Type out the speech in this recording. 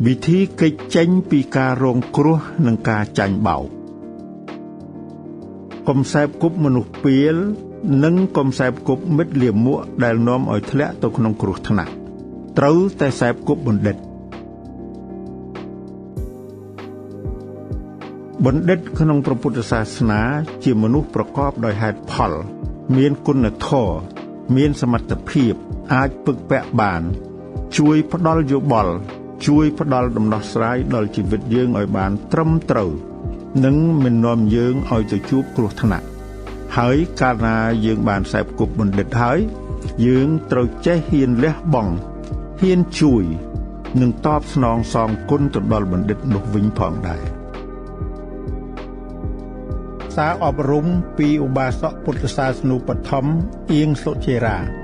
វិធីគេចចេញពីការរងគ្រោះនិងការចាញ់បោកកុំសែបគប់មនុស្សពាលនិងកុំសែបគប់មិត្តលាមកដែលនាំឲ្យធ្លាក់ទៅក្នុងគ្រោះថ្នាក់ត្រូវតែសែបគប់បណ្ឌិតក្នុងព្រះពុទ្ធសាសនាជាមនុស្សប្រកបដោយហេតុផលមានគុណធម៌មានសមត្ថភាពអាចពឹកពាក់បានជួយផ្ដល់យោបល់ជួយផ្ដល់ដំណោះស្រាយដល់ជីវិតយើងឲ្យបានត្រឹមត្រូវនិងមិននាំយើងឲ្យទៅជួបគ្រោះថ្នាក់ហើយកាលណាយើងបានសែបគប់បណ្ឌិតហើយយើងត្រូវចេះហ៊ានលះបង់ហ៊ានជួយនិងតបស្នងសងគុណទៅដល់បណ្ឌិតនោះវិញផងដែរសារអប់រំពីឧបាសកពុទ្ធសាសនូបត្ថម្ភអៀងសុជារា